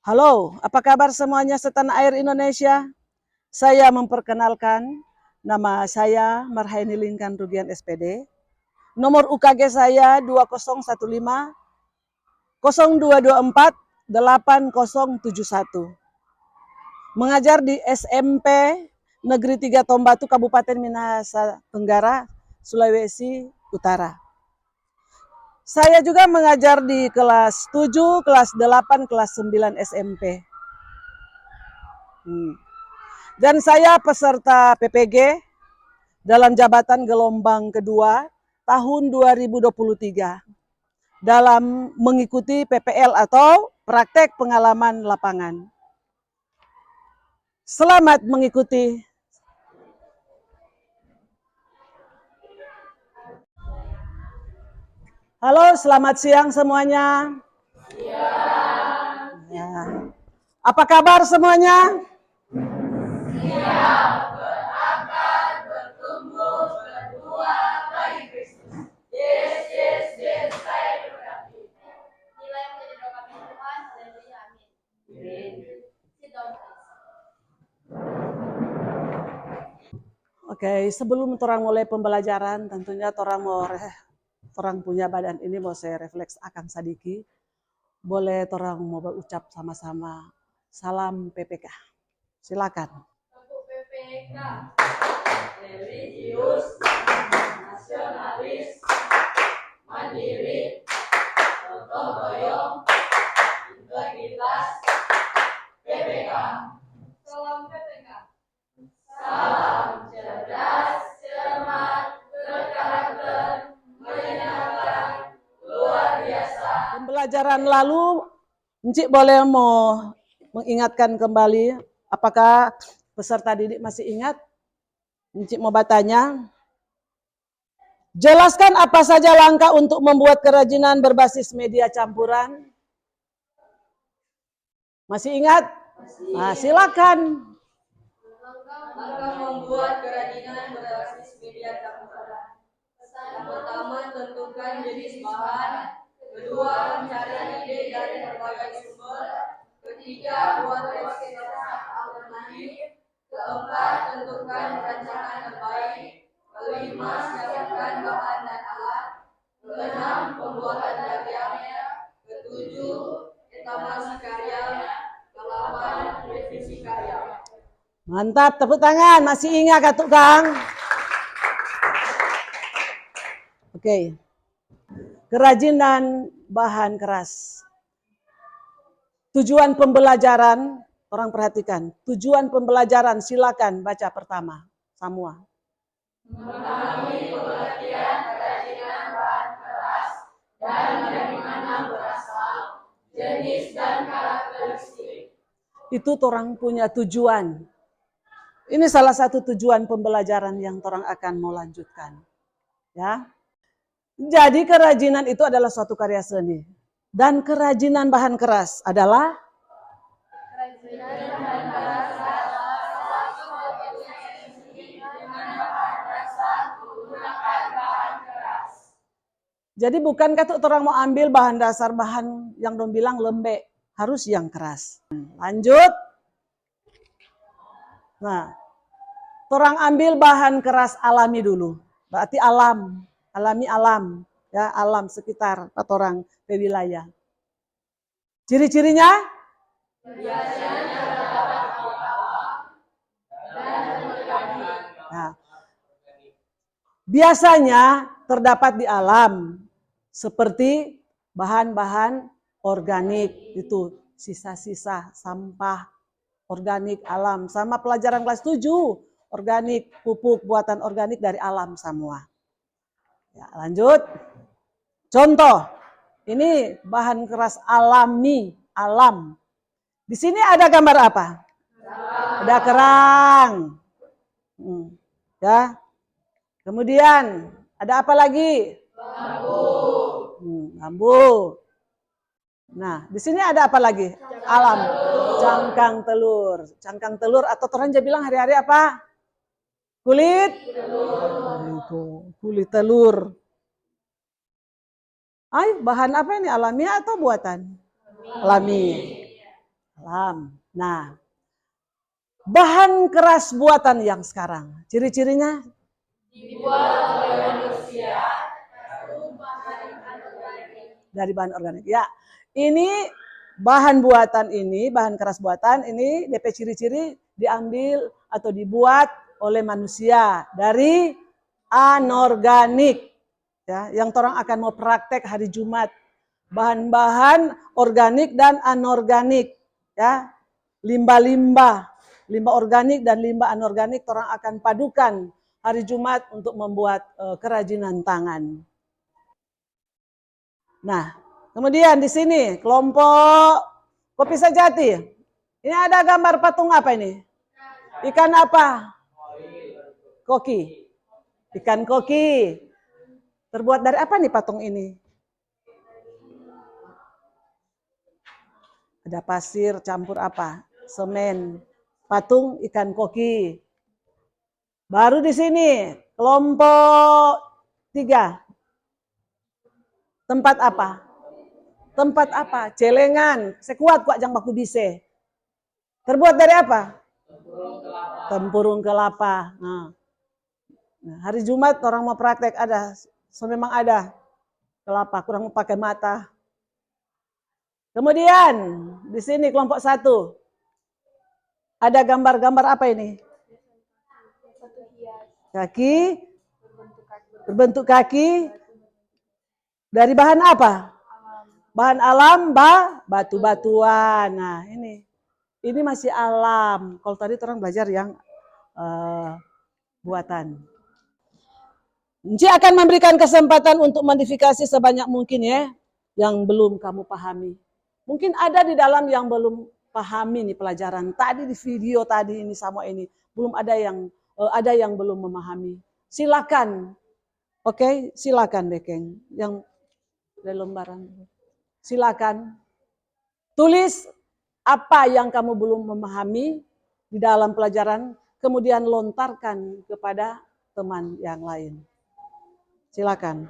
Halo, apa kabar semuanya setanah air Indonesia? Saya memperkenalkan, nama saya Marhaini Lingkan Rugian SPD. Nomor UKG saya 2015 0224 8071. Mengajar di SMP Negeri 3 Tombatu, Kabupaten Minahasa Tenggara, Sulawesi Utara. Saya juga mengajar di kelas 7, kelas 8, kelas 9 SMP. Dan saya peserta PPG dalam jabatan gelombang kedua tahun 2023 dalam mengikuti PPL atau praktek pengalaman lapangan. Selamat mengikuti. Halo, selamat siang semuanya. Siang. Ya. Apa kabar semuanya? Siap, berakar, bertumbuh, berbuah bagi Kristus. Yes, yes, yes, saya berarti. Nilai menjadi doa kami Tuhan, haleluya, amin. Sit down, Oke, sebelum orang mulai pembelajaran, tentunya orang punya badan ini mau saya refleks akan sadiki. Boleh orang mau berucap sama-sama salam PPK. Silakan. PPK, religius, nasionalis, mandiri, gotong royong, integritas, PPK. Salam PPK. Salam cerdas, cermat, berkarakter, menyenangkan, luar biasa. Pembelajaran lalu, Encik boleh mau mengingatkan kembali, apakah peserta didik masih ingat? Encik mau bertanya. Jelaskan apa saja langkah untuk membuat kerajinan berbasis media campuran. Masih ingat? Nah, silakan. Langkah membuat kerajinan berbasis media campuran. Yang pertama, tentukan jenis bahan. Kedua, mencari ide dari berbagai sumber. Ketiga, buat resep alternatif. Keempat, tentukan rancangan terbaik. Kelima, siapkan bahan dan alat. Keenam, pembuatan diagramnya. Ketujuh, etalase karya. Kedelapan, revisi karya. Mantap, tepuk tangan. Masih ingat Kak Tukang? Oke. Kerajinan bahan keras. Tujuan pembelajaran, orang perhatikan. Tujuan pembelajaran, silakan baca pertama. Semua. Memahami pengertian kerajinan bahan keras dan dari mana berasal, jenis dan karakteristik. Itu orang punya tujuan. Ini salah satu tujuan pembelajaran yang orang akan mau lanjutkan. Ya. Jadi kerajinan itu adalah suatu karya seni. Dan kerajinan bahan keras adalah jadi bukan kata orang mau ambil bahan dasar bahan yang dong bilang lembek, harus yang keras. Lanjut. Nah, orang ambil bahan keras alami dulu. Berarti alam, alami alam, ya alam sekitar orang di wilayah. Ciri-cirinya? Biasanya terdapat di alam seperti bahan-bahan organik, itu sisa-sisa sampah organik alam, sama pelajaran kelas 7 organik, pupuk buatan organik dari alam semua. Ya, lanjut. Contoh, ini bahan keras alami, alam. Di sini ada gambar apa? Ada kerang. Ya. Kemudian ada apa lagi? Bambu. Nah, di sini ada apa lagi? Alam. Cangkang telur. Cangkang telur atau orang bilang hari-hari apa? Kulit telur. Kulit telur. Bahan apa ini? Alami atau buatan? Alami. alam. Nah, bahan keras buatan yang sekarang, ciri-cirinya Dibuat oleh manusia. dari bahan organik. Ya, ini bahan buatan ini, bahan keras buatan ini, DP ciri-ciri diambil atau dibuat oleh manusia dari anorganik. Ya, yang orang akan mau praktek hari Jumat. Bahan-bahan organik dan anorganik. Ya, limbah-limbah, limbah organik dan limbah anorganik orang akan padukan hari Jumat untuk membuat kerajinan tangan. Nah, kemudian di sini kelompok Kopi Sejati. Ini ada gambar patung apa ini? Ikan apa? Koki. Ikan koki. Terbuat dari apa nih patung ini? Ada pasir campur apa? Semen. Patung ikan koki. Baru di sini kelompok 3. Tempat apa? Tempat apa? Celengan. Sekuat kuat jang baku bise. Terbuat dari apa? Tempurung kelapa. Nah, hari Jumat orang mau praktek ada. So memang ada kelapa, kurang mau pakai mata. Kemudian di sini kelompok 1. Ada gambar-gambar apa ini? Kaki. Berbentuk kaki. Dari bahan apa? Bahan alam, batu-batuan. Nah, ini masih alam. Kalau tadi orang belajar yang buatan. Nci akan memberikan kesempatan untuk modifikasi sebanyak mungkin ya, yang belum kamu pahami. Mungkin ada di dalam yang belum pahami nih pelajaran. Tadi di video tadi ini sama ini belum ada yang belum memahami. Silakan, oke, silakan Bekeng yang dari lembaran. Silakan tulis apa yang kamu belum memahami di dalam pelajaran, kemudian lontarkan kepada teman yang lain. Silakan.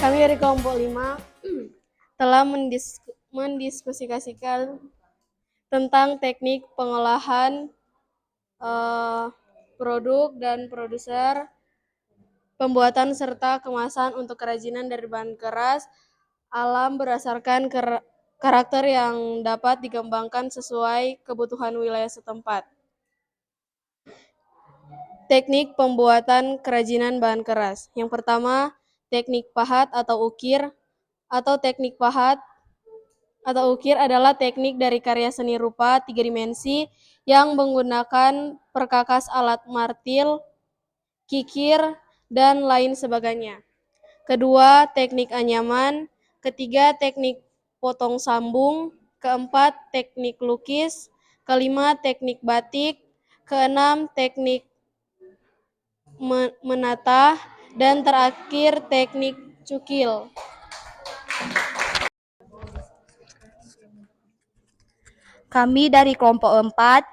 Kami dari kelompok 5 telah mendiskusikan tentang teknik pengolahan produk dan produser, pembuatan serta kemasan untuk kerajinan dari bahan keras alam berdasarkan karakter yang dapat dikembangkan sesuai kebutuhan wilayah setempat. Teknik pembuatan kerajinan bahan keras. Yang pertama, teknik pahat atau ukir. Teknik pahat atau ukir adalah teknik dari karya seni rupa 3 dimensi yang menggunakan perkakas alat martil, kikir, dan lain sebagainya. Kedua, teknik anyaman. Ketiga, teknik potong sambung. Keempat, teknik lukis. Kelima, teknik batik. Keenam, teknik menata. Dan terakhir, teknik cukil. Kami dari kelompok 4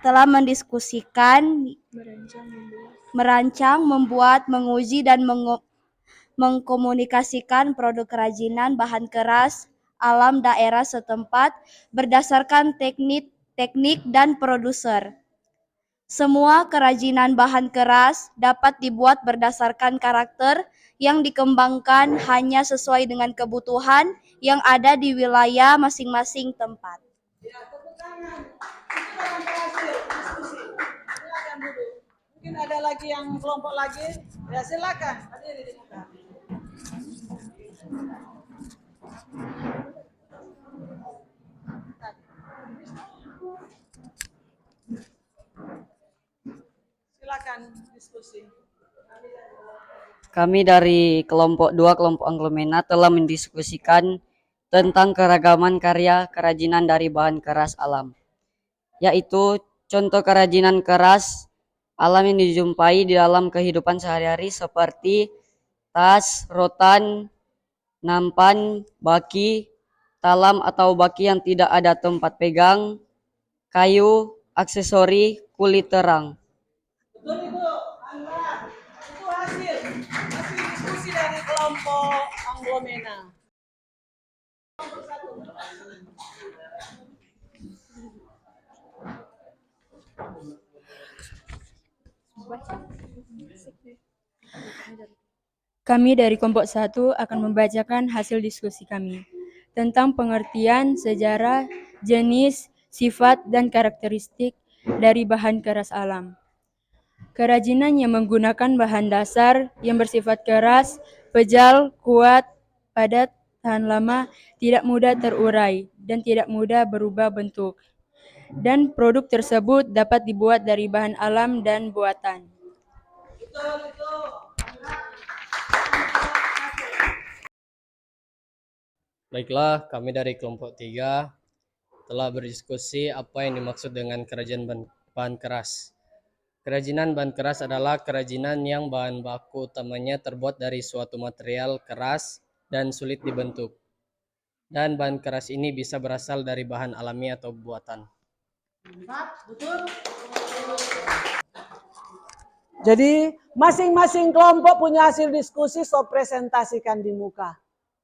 telah mendiskusikan, merancang, membuat, menguji, dan mengkomunikasikan produk kerajinan bahan keras alam daerah setempat berdasarkan teknik dan produser. Semua kerajinan bahan keras dapat dibuat berdasarkan karakter yang dikembangkan hanya sesuai dengan kebutuhan yang ada di wilayah masing-masing tempat. Ya, tepuk tangan. Kita akan berhasil diskusi. Silakan duduk. Mungkin ada lagi yang kelompok lagi. Ya silakan. Hadiri di muka. berdiskusi. Kami dari kelompok 2 kelompok Anglomena telah mendiskusikan tentang keragaman karya kerajinan dari bahan keras alam, yaitu contoh kerajinan keras alam yang dijumpai di dalam kehidupan sehari-hari seperti tas, rotan, nampan, baki, talam atau baki yang tidak ada tempat pegang, kayu, aksesori, kulit terang. Betul Ibu, Angga. Itu hasil diskusi dari kelompok Anglomena. Kami dari kelompok 1 akan membacakan hasil diskusi kami tentang pengertian, sejarah, jenis, sifat, dan karakteristik dari bahan keras alam. Kerajinan yang menggunakan bahan dasar yang bersifat keras, pejal, kuat, padat, tahan lama, tidak mudah terurai, dan tidak mudah berubah bentuk. Dan produk tersebut dapat dibuat dari bahan alam dan buatan. Baiklah, kami dari kelompok 3 telah berdiskusi apa yang dimaksud dengan kerajinan bahan keras. Kerajinan bahan keras adalah kerajinan yang bahan baku utamanya terbuat dari suatu material keras dan sulit dibentuk. Dan bahan keras ini bisa berasal dari bahan alami atau buatan. Betul. Jadi masing-masing kelompok punya hasil diskusi, so presentasikan di muka.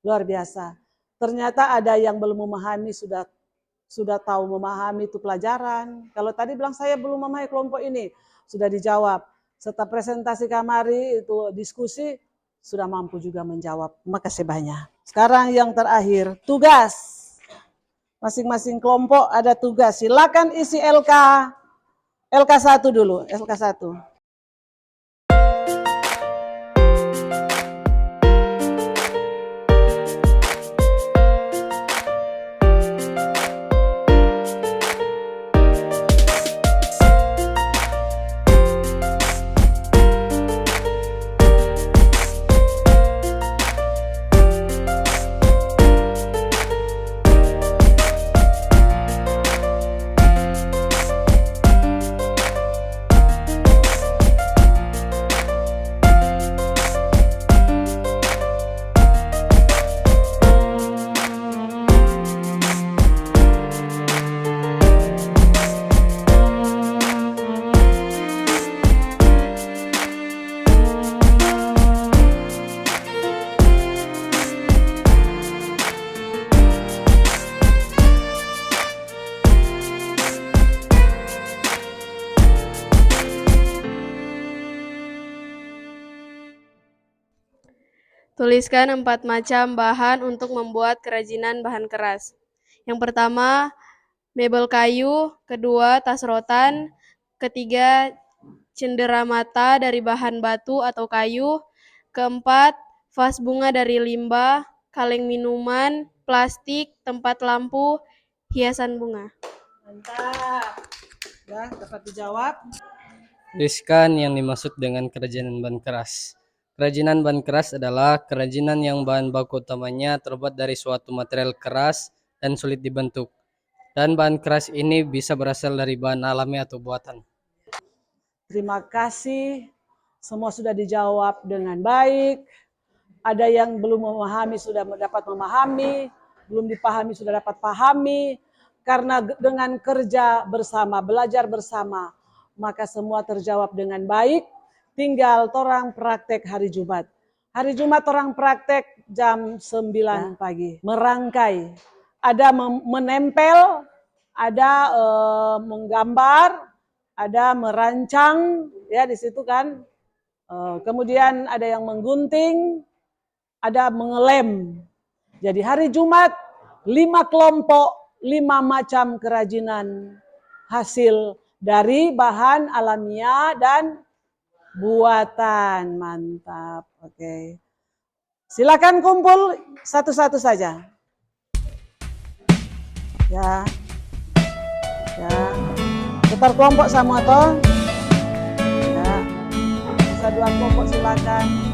Luar biasa. Ternyata ada yang belum memahami, sudah tahu memahami itu pelajaran. Kalau tadi bilang saya belum memahami kelompok ini, sudah dijawab. Setelah presentasi kamari itu diskusi, sudah mampu juga menjawab. Makasih banyak. Sekarang yang terakhir, tugas. Masing-masing kelompok ada tugas. Silakan isi LK1 dulu, LK1. Tuliskan 4 macam bahan untuk membuat kerajinan bahan keras. Yang pertama, mebel kayu, kedua, tas rotan, ketiga, cenderamata dari bahan batu atau kayu, keempat, vas bunga dari limbah, kaleng minuman, plastik, tempat lampu, hiasan bunga. Mantap. Ya, dapat dijawab. Tuliskan yang dimaksud dengan kerajinan bahan keras. Kerajinan bahan keras adalah kerajinan yang bahan baku utamanya terbuat dari suatu material keras dan sulit dibentuk. Dan bahan keras ini bisa berasal dari bahan alami atau buatan. Terima kasih. Semua sudah dijawab dengan baik. Ada yang belum memahami sudah dapat memahami, belum dipahami sudah dapat pahami. Karena dengan kerja bersama, belajar bersama, maka semua terjawab dengan baik. Tinggal orang praktek hari Jumat. Hari Jumat orang praktek jam 9 pagi. Merangkai. Ada menempel, ada menggambar, ada merancang, ya di situ kan. Kemudian ada yang menggunting, ada mengelem. Jadi hari Jumat 5 kelompok, 5 macam kerajinan hasil dari bahan alamiah dan buatan. Mantap. Oke. Silakan kumpul satu-satu saja. Ya. Ya. Putar kelompok sama toh. Ya. sisa 2 kelompok silakan.